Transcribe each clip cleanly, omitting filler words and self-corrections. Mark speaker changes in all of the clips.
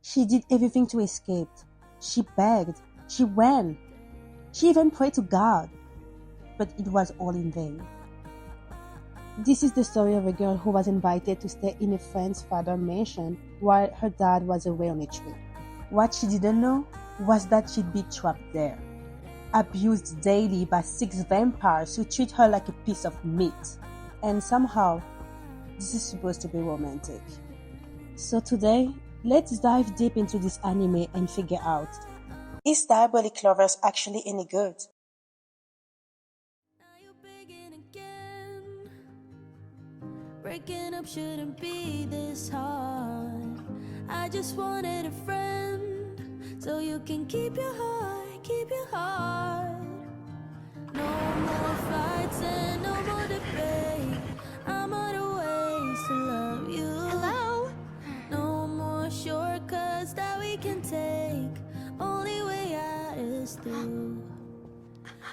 Speaker 1: She did everything to escape. She begged, she ran, she even prayed to God. But it was all in vain. This is the story of a girl who was invited to stay in a friend's father's mansion while her dad was away on a trip. What she didn't know was that she'd be trapped there, abused daily by 6 vampires who treat her like a piece of meat. And somehow, this is supposed to be romantic. So today, let's dive deep into this anime and figure out, is Diabolik Lovers actually any good?
Speaker 2: Now you're begging again. Breaking up shouldn't be this hard. I just wanted a friend, so you can keep your heart, keep your heart. No more fights and no more debate. I'm out of ways to love you.
Speaker 3: Hello?
Speaker 2: No more shortcuts that we can take. Only way out is through.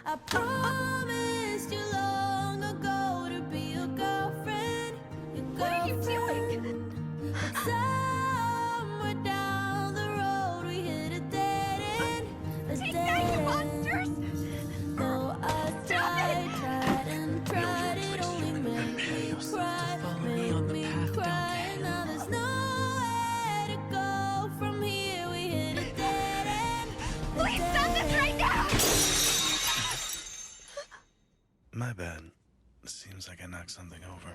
Speaker 2: I promised you long ago to be your girlfriend, your girlfriend.
Speaker 3: What are you doing?
Speaker 2: But somewhere down the road we hit a dead end, a
Speaker 3: Take
Speaker 2: dead
Speaker 3: that, you
Speaker 2: end.
Speaker 3: monsters!
Speaker 2: Though I tried and tried, it only made me cry, and now there's nowhere to go from here. We hit a dead end, a
Speaker 3: Please
Speaker 2: dead
Speaker 3: stop this right now!
Speaker 4: My bad. Seems like I knocked something over.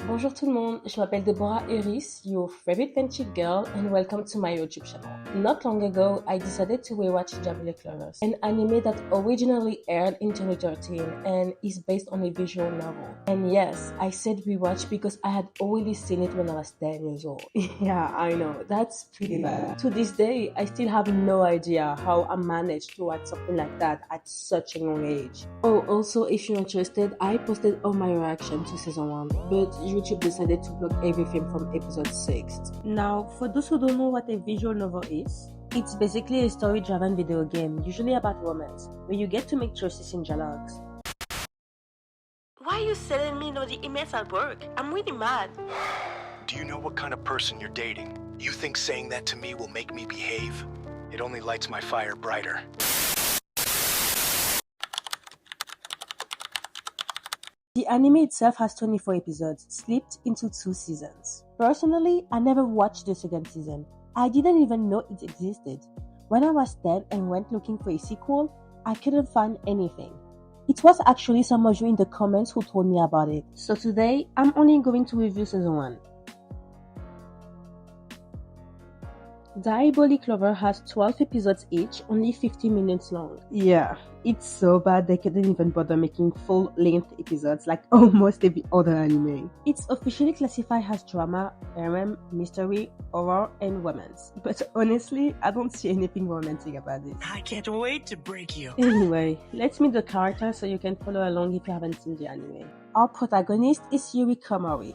Speaker 1: Bonjour tout le monde, je m'appelle Deborah Eris, your favorite Frenchie girl, and welcome to my YouTube channel. Not long ago, I decided to rewatch Diabolik Lovers, an anime that originally aired in 2013 and is based on a visual novel. And yes, I said rewatch because I had already seen it when I was 10 years old. Yeah, I know, that's pretty bad. To this day, I still have no idea how I managed to watch something like that at such a young age. Oh, also, if you're interested, I posted all my reaction to season 1, but YouTube decided to block everything from episode 6. Now, for those who don't know what a visual novel is, it's basically a story-driven video game, usually about romance, where you get to make choices in dialogues. Why are you telling me no the emails at work? I'm really mad.
Speaker 5: Do you know what kind of person you're dating? You think saying that to me will make me behave? It only lights my fire brighter.
Speaker 1: The anime itself has 24 episodes, split into 2 seasons. Personally, I never watched the second season. I didn't even know it existed. When I was 10 and went looking for a sequel, I couldn't find anything. It was actually some of you in the comments who told me about it. So today, I'm only going to review season 1. Diabolik Lover has 12 episodes each, only 50 minutes long. Yeah, it's so bad they couldn't even bother making full-length episodes like almost every other anime. It's officially classified as drama, harem, mystery, horror, and romance. But honestly, I don't see anything romantic about this.
Speaker 6: I can't wait to break you.
Speaker 1: Anyway, let's meet the characters so you can follow along if you haven't seen the anime. Our protagonist is Yuri Komori.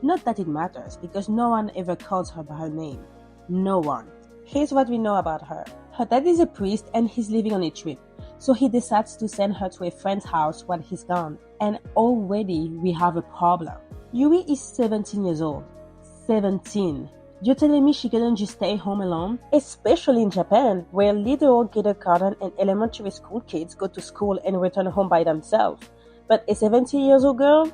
Speaker 1: Not that it matters, because no one ever calls her by her name. No one. Here's what we know about her. Her dad is a priest and he's leaving on a trip, so he decides to send her to a friend's house while he's gone. And already we have a problem. Yuri is 17 years old. 17. You're telling me she couldn't just stay home alone? Especially in Japan, where literal kindergarten and elementary school kids go to school and return home by themselves. But a 17 years old girl?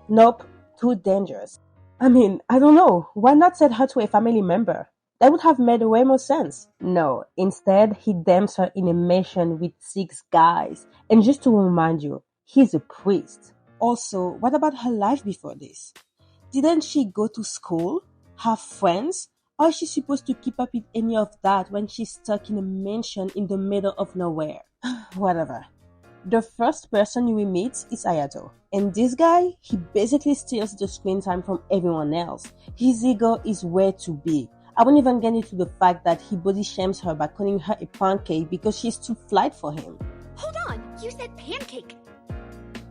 Speaker 1: Nope, too dangerous. I mean, I don't know, why not send her to a family member? That would have made way more sense. No, instead he damns her in a mansion with 6 guys. And just to remind you, he's a priest. Also, what about her life before this? Didn't she go to school, have friends, or is she supposed to keep up with any of that when she's stuck in a mansion in the middle of nowhere? Whatever. The first person we meet is Ayato. And this guy, he basically steals the screen time from everyone else. His ego is way too big. I won't even get into the fact that he body shames her by calling her a pancake because she's too flight for him.
Speaker 3: Hold on, you said pancake.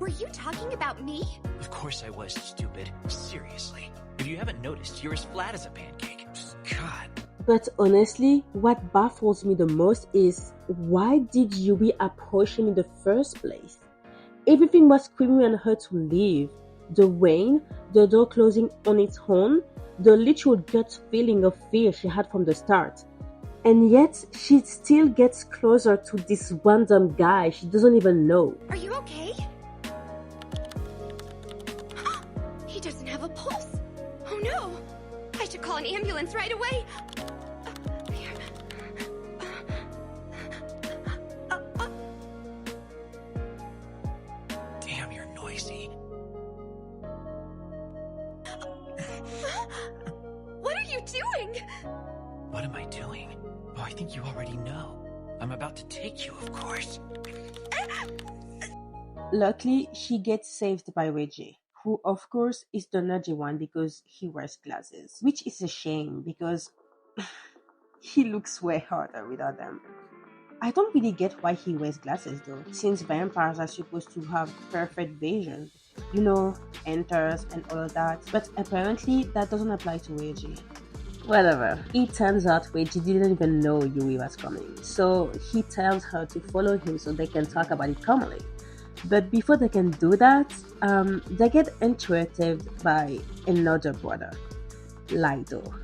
Speaker 3: Were you talking about me?
Speaker 6: Of course I was, stupid. Seriously. If you haven't noticed, you're as flat as a pancake. God.
Speaker 1: But honestly, what baffles me the most is, why did Yuri approach him in the first place? Everything was screaming at her to leave. the rain, the door closing on its own, the literal gut feeling of fear she had from the start. And yet, she still gets closer to this random guy she doesn't even know.
Speaker 3: Are you okay? He doesn't have a pulse. Oh no! I should call an ambulance right away.
Speaker 6: Damn, you're noisy.
Speaker 3: What are you doing?
Speaker 6: What am I doing? Oh, I think you already know. I'm about to take you, of course.
Speaker 1: Luckily, she gets saved by Reggie, who of course is the nerdy one because he wears glasses, which is a shame because he looks way harder without them. I don't really get why he wears glasses though, since vampires are supposed to have perfect vision, enters and all of that, but apparently that doesn't apply to Reggie. Whatever. It turns out Reggie didn't even know Yui was coming, so he tells her to follow him so they can talk about it calmly. But before they can do that, they get interrupted by another brother, Laito.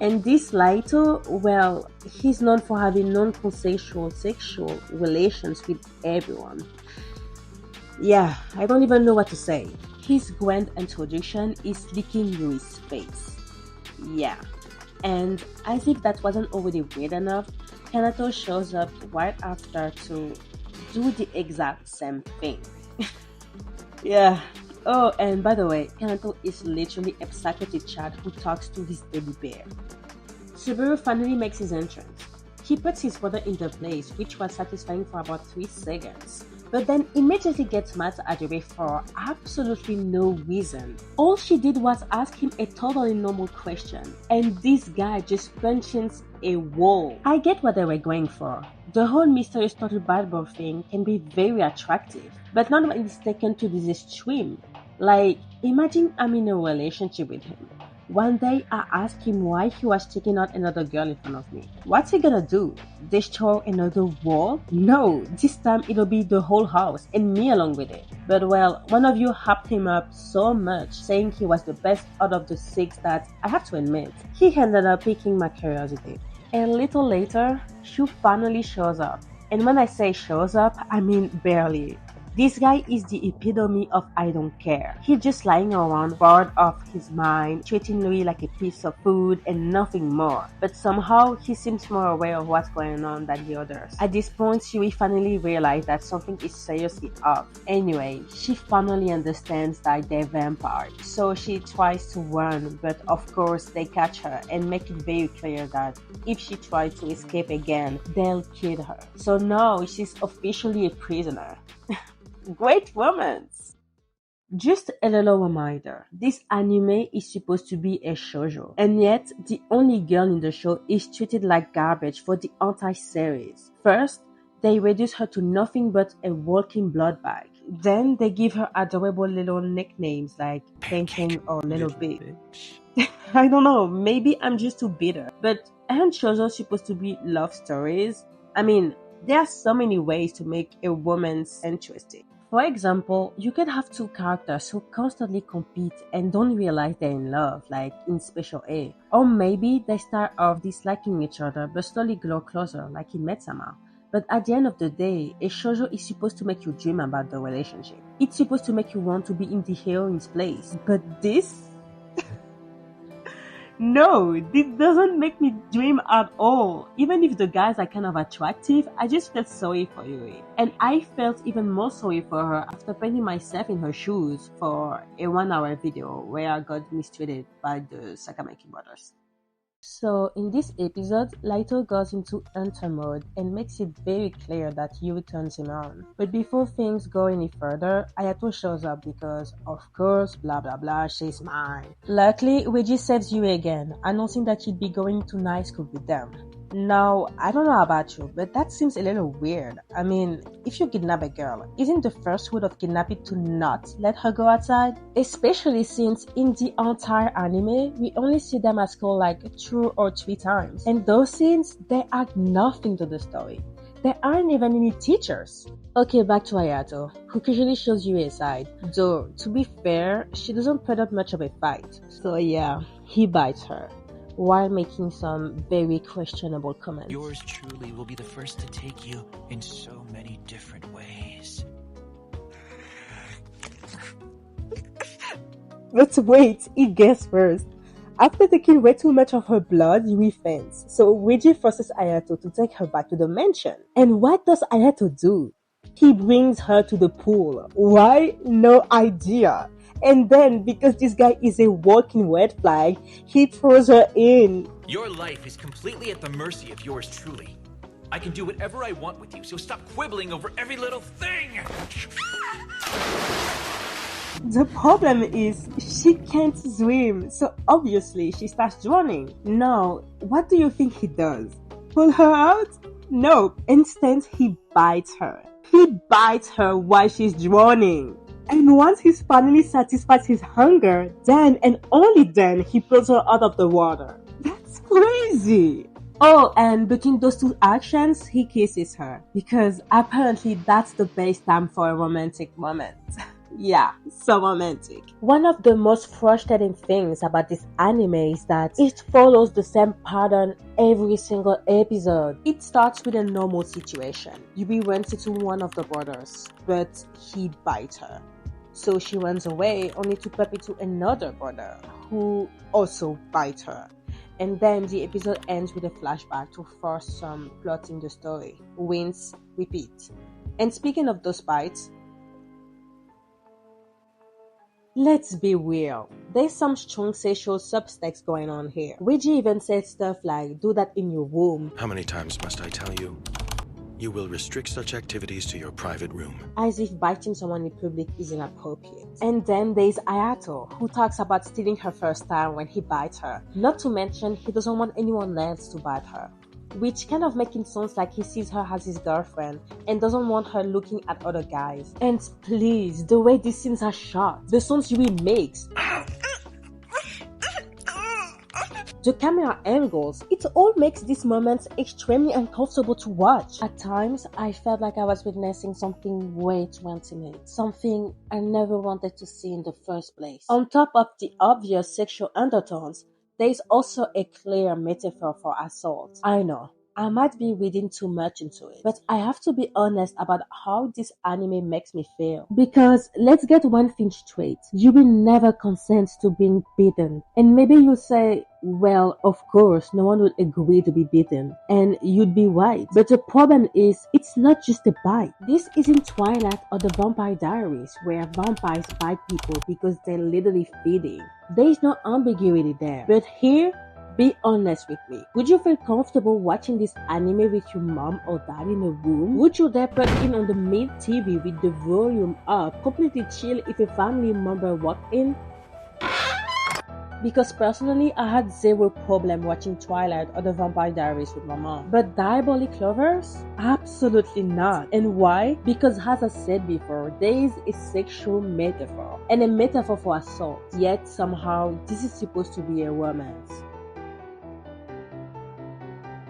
Speaker 1: And this Laito, well, he's known for having non-consensual sexual relations with everyone. Yeah, I don't even know what to say. His grand introduction is licking Yui's face. Yeah. And as if that wasn't already weird enough, Kanato shows up right after to do the exact same thing. Yeah. Oh, and by the way, Kanato is literally a psychotic child who talks to his baby bear. Subaru finally makes his entrance. He puts his brother in the place, which was satisfying for about 3 seconds, but then immediately gets mad at Yuri for absolutely no reason. All she did was ask him a totally normal question, and this guy just punches a wall. I get what they were going for. The whole mysterious total bad boy thing can be very attractive, but not when it's taken to this extreme. Like, imagine I'm in a relationship with him. One day I asked him why he was taking out another girl in front of me. What's he gonna do? Destroy another wall? No, this time it'll be the whole house and me along with it. But well, one of you hyped him up so much, saying he was the best out of the 6 that, I have to admit, he ended up piquing my curiosity. A little later, Shu finally shows up. And when I say shows up, I mean barely. This guy is the epitome of I don't care. He's just lying around, bored of his mind, treating Louis like a piece of food and nothing more. But somehow, he seems more aware of what's going on than the others. At this point, Shui finally realized that something is seriously off. Anyway, she finally understands that they're vampires. So she tries to run, but of course they catch her and make it very clear that if she tries to escape again, they'll kill her. So now she's officially a prisoner. Great romance! Just a little reminder, this anime is supposed to be a shoujo, and yet the only girl in the show is treated like garbage for the entire series. First, they reduce her to nothing but a walking blood bag. Then they give her adorable little nicknames like Pancake or Little Big. I don't know, maybe I'm just too bitter. But aren't shoujo supposed to be love stories? I mean, there are so many ways to make a romance interesting. For example, you could have 2 characters who constantly compete and don't realize they're in love, like in Special A. Or maybe they start off disliking each other but slowly grow closer, like in Metsama. But at the end of the day, a shoujo is supposed to make you dream about the relationship. It's supposed to make you want to be in the heroine's place. But this? No, this doesn't make me dream at all. Even if the guys are kind of attractive, I just felt sorry for Yuri. And I felt even more sorry for her after putting myself in her shoes for a 1-hour video where I got mistreated by the Sakamaki brothers. So in this episode, Laito goes into hunter mode and makes it very clear that Yuri turns him on. But before things go any further, Ayato shows up because, of course, blah blah blah, she's mine. Luckily, Reggie saves Yuri again, announcing that he'd be going to night school with them. Now, I don't know about you, but that seems a little weird. I mean, if you kidnap a girl, isn't the first rule of kidnapping to not let her go outside? Especially since in the entire anime, we only see them at school like 2 or 3 times. And those scenes, they add nothing to the story. there aren't even any teachers. Okay, back to Ayato, who casually shows Yui a side. Though, to be fair, she doesn't put up much of a fight. So yeah, he bites her, while making some very questionable comments.
Speaker 6: Yours truly will be the first to take you in so many different ways.
Speaker 1: But wait, it gets worse. After taking way too much of her blood, Yui faints. So Weiji forces Ayato to take her back to the mansion. And what does Ayato do? He brings her to the pool. Why? No idea. And then, because this guy is a walking red flag, he throws her in.
Speaker 6: Your life is completely at the mercy of yours truly. I can do whatever I want with you, so stop quibbling over every little thing!
Speaker 1: The problem is, she can't swim, so obviously she starts drowning. Now, what do you think he does? Pull her out? No, instead he bites her. He bites her while she's drowning. And once he's finally satisfied his hunger, then and only then he pulls her out of the water. That's crazy! Oh, and between those two actions, he kisses her. Because apparently that's the best time for a romantic moment. Yeah, so romantic. One of the most frustrating things about this anime is that it follows the same pattern every single episode. It starts with a normal situation. Yui runs into one of the brothers, but he bites her. So she runs away only to bump into another brother who also bites her. And then the episode ends with a flashback to force some plot in the story. Rinse, repeat. And speaking of those bites, let's be real, there's some strong sexual subtext going on here. Weiji even said stuff like, do that in your room.
Speaker 4: How many times must I tell you? You will restrict such activities to your private room.
Speaker 1: As if biting someone in public is inappropriate. And then there's Ayato, who talks about stealing her first time when he bites her. Not to mention, he doesn't want anyone else to bite her. Which kind of makes it sound like he sees her as his girlfriend and doesn't want her looking at other guys. And please, the way these scenes are shot, the sounds Yui makes, the camera angles, it all makes these moments extremely uncomfortable to watch. At times, I felt like I was witnessing something way too intimate, something I never wanted to see in the first place. On top of the obvious sexual undertones, there is also a clear metaphor for assault. I know, I might be reading too much into it, but I have to be honest about how this anime makes me feel. Because let's get one thing straight, you will never consent to being beaten. And maybe you say, well, of course, no one would agree to be beaten. And you'd be right. But the problem is, it's not just a bite. This isn't Twilight or the Vampire Diaries, where vampires bite people because they're literally feeding. There is no ambiguity there. But here, be honest with me. Would you feel comfortable watching this anime with your mom or dad in a room? Would you dare plug in on the main TV with the volume up, completely chill if a family member walked in? Because personally, I had zero problem watching Twilight or the Vampire Diaries with my mom. But Diabolik lovers? Absolutely not. And why? Because as I said before, there is a sexual metaphor and a metaphor for assault. Yet somehow, this is supposed to be a romance.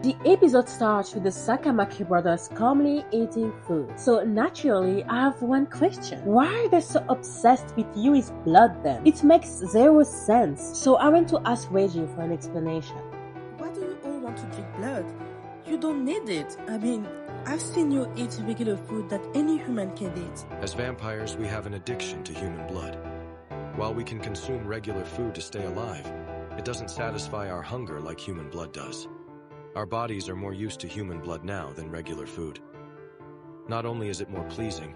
Speaker 1: The episode starts with the Sakamaki brothers calmly eating food. So naturally, I have one question. Why are they so obsessed with Yui's blood then? It makes zero sense. So I went to ask Reiji for an explanation.
Speaker 7: Why do you all want to drink blood? You don't need it. I mean, I've seen you eat regular food that any human can eat.
Speaker 8: As vampires, we have an addiction to human blood. While we can consume regular food to stay alive, it doesn't satisfy our hunger like human blood does. Our bodies are more used to human blood now than regular food. Not only is it more pleasing,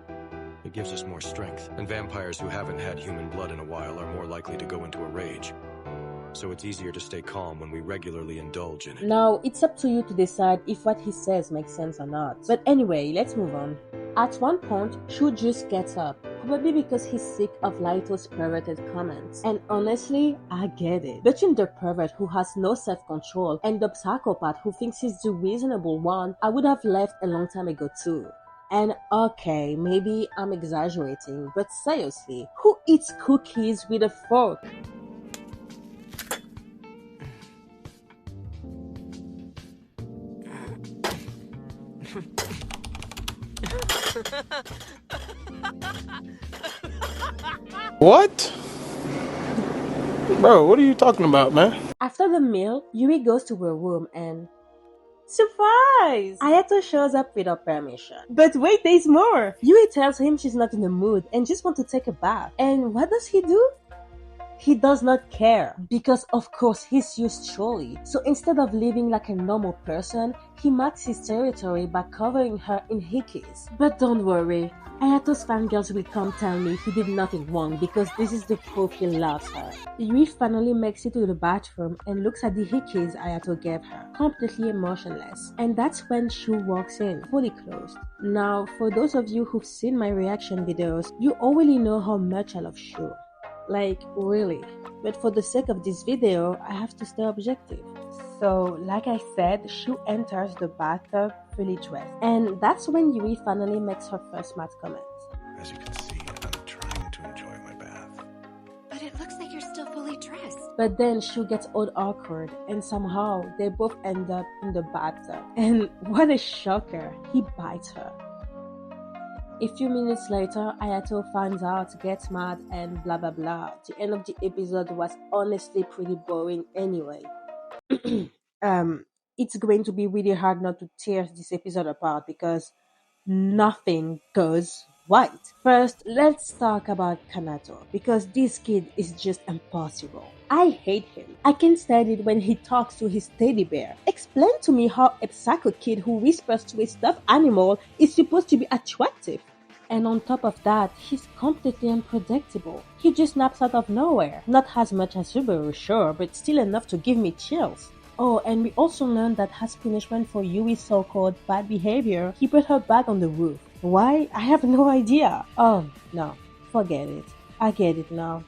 Speaker 8: it gives us more strength, and vampires who haven't had human blood in a while are more likely to go into a rage. So it's easier to stay calm when we regularly indulge in it.
Speaker 1: Now, it's up to you to decide if what he says makes sense or not. But anyway, let's move on. At one point, Shu just gets up, probably because he's sick of Laito's perverted comments. And honestly, I get it. Between the pervert who has no self-control and the psychopath who thinks he's the reasonable one, I would have left a long time ago too. And okay, maybe I'm exaggerating, but seriously, who eats cookies with a fork?
Speaker 9: What? Bro, what are you talking about, man?
Speaker 1: After the meal, Yuri goes to her room and surprise! Ayato shows up without permission. But wait, there's more! Yuri tells him she's not in the mood and just wants to take a bath. And what does he do? He does not care because of course he's used Choli. So instead of living like a normal person, he marks his territory by covering her in hikis. But don't worry, Ayato's fangirls will come tell me he did nothing wrong because this is the proof he loves her. Yui finally makes it to the bathroom and looks at the hikis Ayato gave her, completely emotionless. And that's when Shu walks in, fully clothed. Now, for those of you who've seen my reaction videos, you already know how much I love Shu. Like, really. But for the sake of this video, I have to stay objective. So, like I said, Shu enters the bathtub fully dressed. And that's when Yuri finally makes her first mad comment.
Speaker 5: As you can see, I'm trying to enjoy my bath.
Speaker 3: But it looks like you're still fully dressed.
Speaker 1: But then Shu gets all awkward and somehow they both end up in the bathtub. And what a shocker, he bites her. A few minutes later, Ayato finds out, gets mad, and blah blah blah. The end of the episode was honestly pretty boring anyway. It's going to be really hard not to tear this episode apart because nothing goes right. First, let's talk about Kanato because this kid is just impossible. I hate him. I can't stand it when he talks to his teddy bear. Explain to me how a psycho kid who whispers to a stuffed animal is supposed to be attractive. And on top of that, he's completely unpredictable. He just snaps out of nowhere. Not as much as Subaru, sure, but still enough to give me chills. Oh, and we also learned that as punishment for Yui's so-called bad behavior, he put her back on the roof. Why? I have no idea. Oh, no. Forget it. I get it now.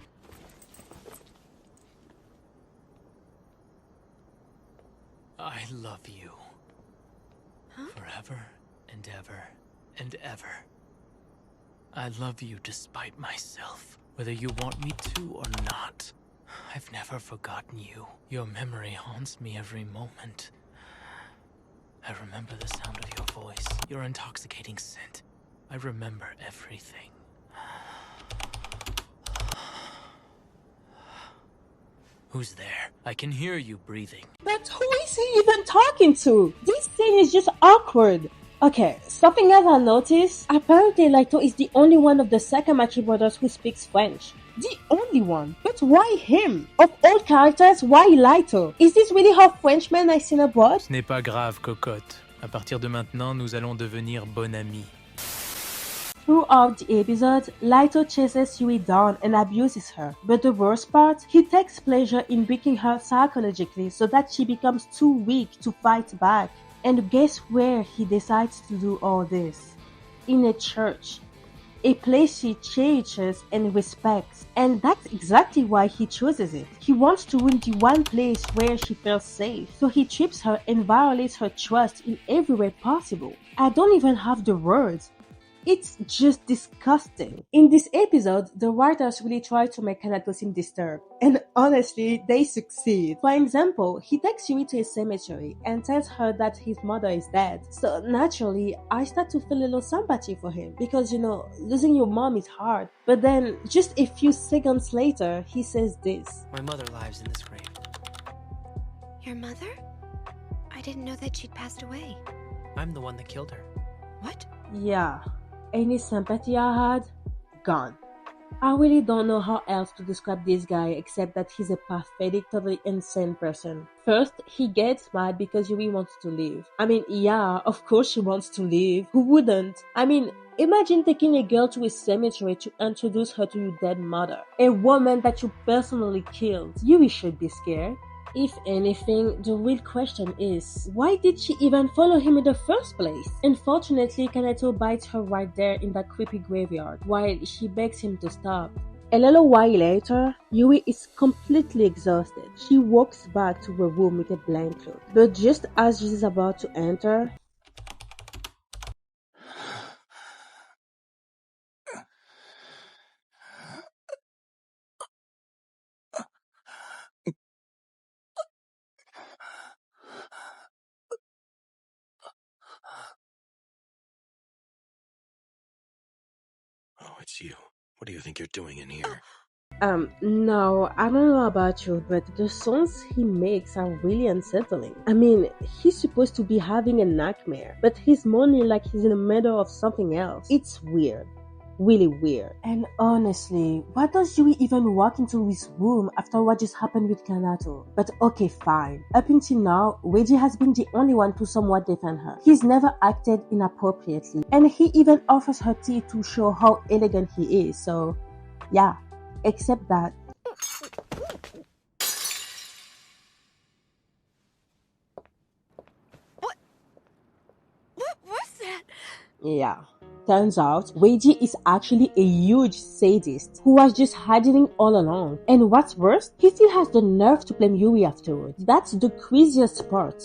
Speaker 10: I love you. Forever and ever and ever. I love you despite myself, whether you want me to or not. I've never forgotten you. Your memory haunts me every moment. I remember the sound of your voice, your intoxicating scent. I remember everything. Who's there? I can hear you breathing.
Speaker 1: But who is he even talking to? This scene is just awkward. Okay, something else I noticed. Apparently Laito is the only one of the Sakamachi brothers who speaks French. The only one. But why him? Of all characters, why Laito? Is this really how Frenchmen are seen abroad?
Speaker 10: Ce n'est pas grave, cocotte. À partir de maintenant, nous allons devenir bon amis.
Speaker 1: Throughout the episode, Laito chases Yui down and abuses her. But the worst part, he takes pleasure in breaking her psychologically so that she becomes too weak to fight back. And guess where he decides to do all this? In a church. A place she cherishes and respects. And that's exactly why he chooses it. He wants to ruin the one place where she feels safe. So he trips her and violates her trust in every way possible. I don't even have the words. It's just disgusting. In this episode, the writers really try to make Kanato seem disturbed. And honestly, they succeed. For example, he takes Yui to a cemetery and tells her that his mother is dead. So naturally, I start to feel a little sympathy for him because, losing your mom is hard. But then, just a few seconds later, he says this.
Speaker 10: My mother lies in this grave.
Speaker 3: Your mother? I didn't know that she'd passed away.
Speaker 10: I'm the one that killed her.
Speaker 3: What?
Speaker 1: Yeah. Any sympathy I had? Gone. I really don't know how else to describe this guy except that he's a pathetic, totally insane person. First, he gets mad because Yui wants to leave. I mean, yeah, of course she wants to leave. Who wouldn't? I mean, imagine taking a girl to a cemetery to introduce her to your dead mother. A woman that you personally killed. Yui should be scared. If anything, the real question is, why did she even follow him in the first place? Unfortunately, Kanato bites her right there in that creepy graveyard, while she begs him to stop. A little while later, Yui is completely exhausted. She walks back to her room with a blank look. But just as she's about to enter,
Speaker 4: It's you. What do you think you're doing in here?
Speaker 1: No, I don't know about you, but the songs he makes are really unsettling. I mean, he's supposed to be having a nightmare, but he's moaning like he's in the middle of something else. It's weird. Really weird. And honestly, why does Yui even walk into his room after what just happened with Kanato? But okay, fine. Up until now, Reiji has been the only one to somewhat defend her. He's never acted inappropriately, and he even offers her tea to show how elegant he is, so yeah. Except that
Speaker 3: What was that?
Speaker 1: yeah. Turns out, Reiji is actually a huge sadist who was just hiding all along. And what's worse, he still has the nerve to blame Yui afterwards. That's the craziest part.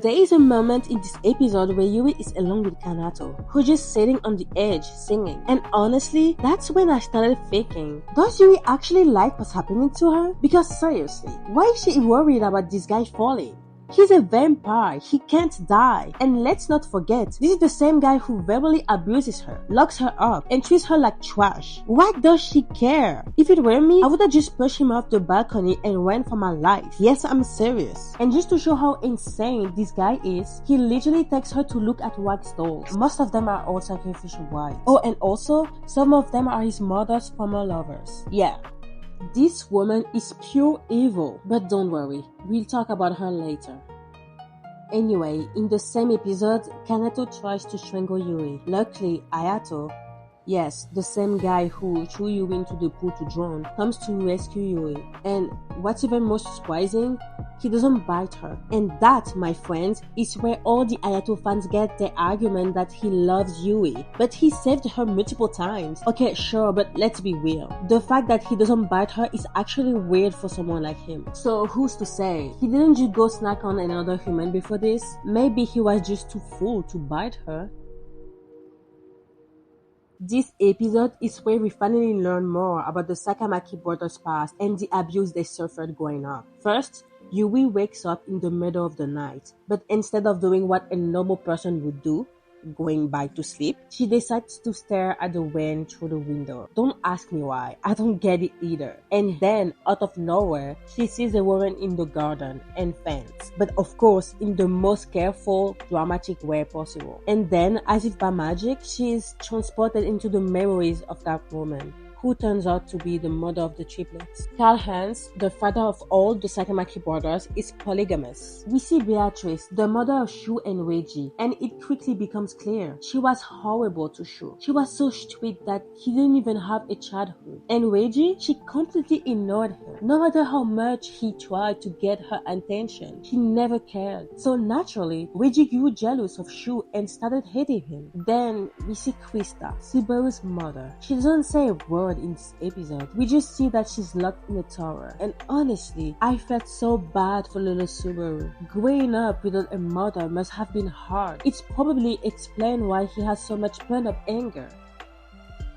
Speaker 1: There is a moment in this episode where Yui is alone with Kanato, who's just sitting on the edge singing. And honestly, that's when I started thinking, does Yui actually like what's happening to her? Because seriously, why is she worried about this guy falling? He's a vampire, he can't die. And let's not forget, this is the same guy who verbally abuses her, locks her up, and treats her like trash. Why does she care? If it were me, I would have just pushed him off the balcony and ran for my life. Yes, I'm serious. And just to show how insane this guy is, he literally takes her to look at wax dolls. Most of them are all sacrificial wives. Oh, and also, some of them are his mother's former lovers. Yeah. This woman is pure evil, but don't worry, we'll talk about her later. Anyway, in the same episode, Kanato tries to strangle Yui. Luckily, Ayato, yes, the same guy who threw Yui into the pool to drown, comes to rescue Yui. And what's even more surprising, he doesn't bite her. And that, my friends, is where all the Ayato fans get their argument that he loves Yui. But he saved her multiple times. Okay, sure, but let's be real. The fact that he doesn't bite her is actually weird for someone like him. So who's to say? He didn't just go snack on another human before this? Maybe he was just too full to bite her. This episode is where we finally learn more about the Sakamaki brothers' past and the abuse they suffered growing up. First, Yui wakes up in the middle of the night, but instead of doing what a normal person would do, going back to sleep, she decides to stare at the wind through the window. Don't ask me why, I don't get it either. And then, out of nowhere, she sees a woman in the garden and faints. But of course, in the most careful, dramatic way possible. And then, as if by magic, she is transported into the memories of that woman, who turns out to be the mother of the triplets. Karl-Heinz, the father of all the Sakamaki brothers, is polygamous. We see Beatrice, the mother of Shu and Reiji, and it quickly becomes clear. She was horrible to Shu. She was so strict that he didn't even have a childhood. And Reiji, she completely ignored him. No matter how much he tried to get her attention, she never cared. So naturally, Reiji grew jealous of Shu and started hating him. Then we see Krista, Subaru's mother. She doesn't say a word in this episode. We just see that she's locked in a tower. And honestly, I felt so bad for little Subaru. Growing up without a mother must have been hard. It's probably explained why he has so much pent-up anger.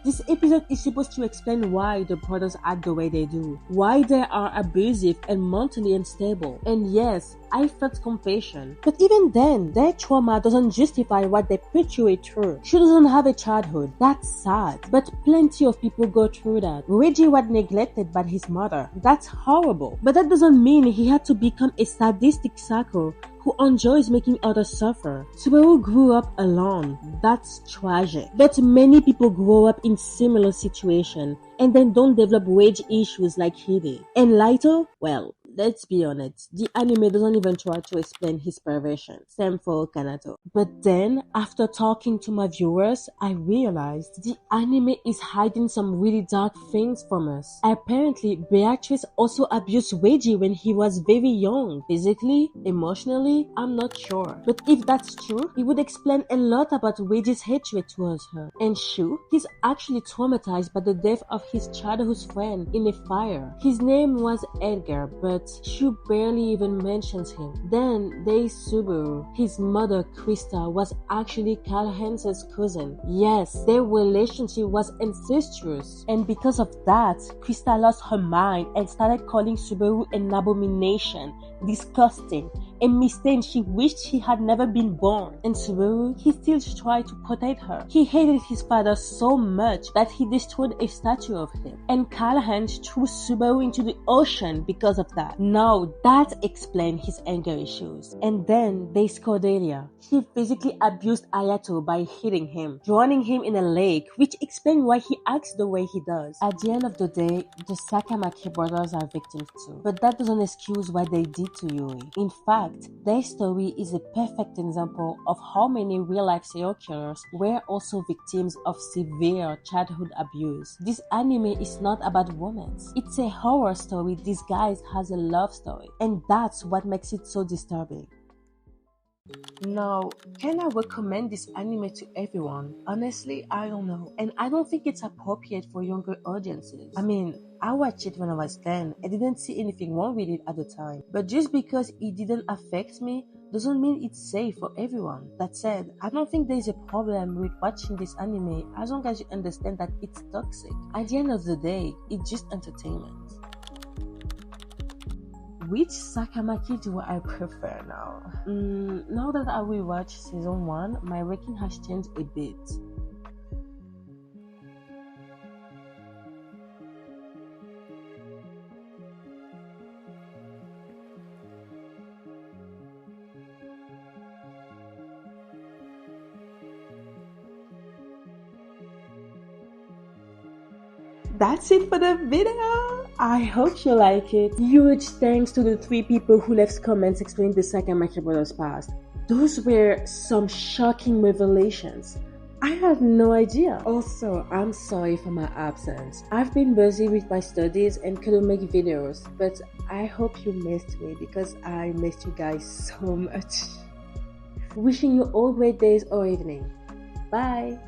Speaker 1: This episode is supposed to explain why the brothers act the way they do, why they are abusive and mentally unstable. And yes, I felt compassion. But even then, their trauma doesn't justify what they put you through. She doesn't have a childhood. That's sad. But plenty of people go through that. Reggie was neglected by his mother. That's horrible. But that doesn't mean he had to become a sadistic psycho who enjoys making others suffer. Subaru grew up alone. That's tragic. But many people grow up in similar situations and then don't develop rage issues like he did. And Laito, well, let's be honest, the anime doesn't even try to explain his perversion. Same for Kanato. But then, after talking to my viewers, I realized the anime is hiding some really dark things from us. Apparently, Beatrice also abused Reiji when he was very young. Physically, emotionally, I'm not sure. But if that's true, it would explain a lot about Reiji's hatred towards her. And Shu, he's actually traumatized by the death of his childhood friend in a fire. His name was Edgar, but Shu barely even mentions him. Then there is Subaru. His mother, Krista, was actually Karl-Heinz's cousin. Yes, their relationship was incestuous. And because of that, Krista lost her mind and started calling Subaru an abomination, disgusting, a mistake she wished she had never been born. And Subaru, he still tried to protect her. He hated his father so much that he destroyed a statue of him. And Callahan threw Subaru into the ocean because of that. Now that explains his anger issues. And then there's Cordelia. She physically abused Ayato by hitting him, drowning him in a lake, which explains why he acts the way he does. At the end of the day, the Sakamaki brothers are victims too. But that doesn't excuse what they did to Yuri. In fact, their story is a perfect example of how many real-life serial killers were also victims of severe childhood abuse. This anime is not about romance. It's a horror story disguised as a love story. And that's what makes it so disturbing. Now, can I recommend this anime to everyone? Honestly, I don't know. And I don't think it's appropriate for younger audiences. I mean, I watched it when I was 10 and didn't see anything wrong with it at the time. But just because it didn't affect me doesn't mean it's safe for everyone. That said, I don't think there's a problem with watching this anime as long as you understand that it's toxic. At the end of the day, it's just entertainment. Which Sakamaki do I prefer now? Now that I rewatched season 1, my ranking has changed a bit. That's it for the video. I hope you like it. Huge thanks to the 3 people who left comments explaining the Sakamaki brothers past. Those were some shocking revelations. I had no idea. Also, I'm sorry for my absence. I've been busy with my studies and couldn't make videos, but I hope you missed me because I missed you guys so much. Wishing you all great days or evening. Bye.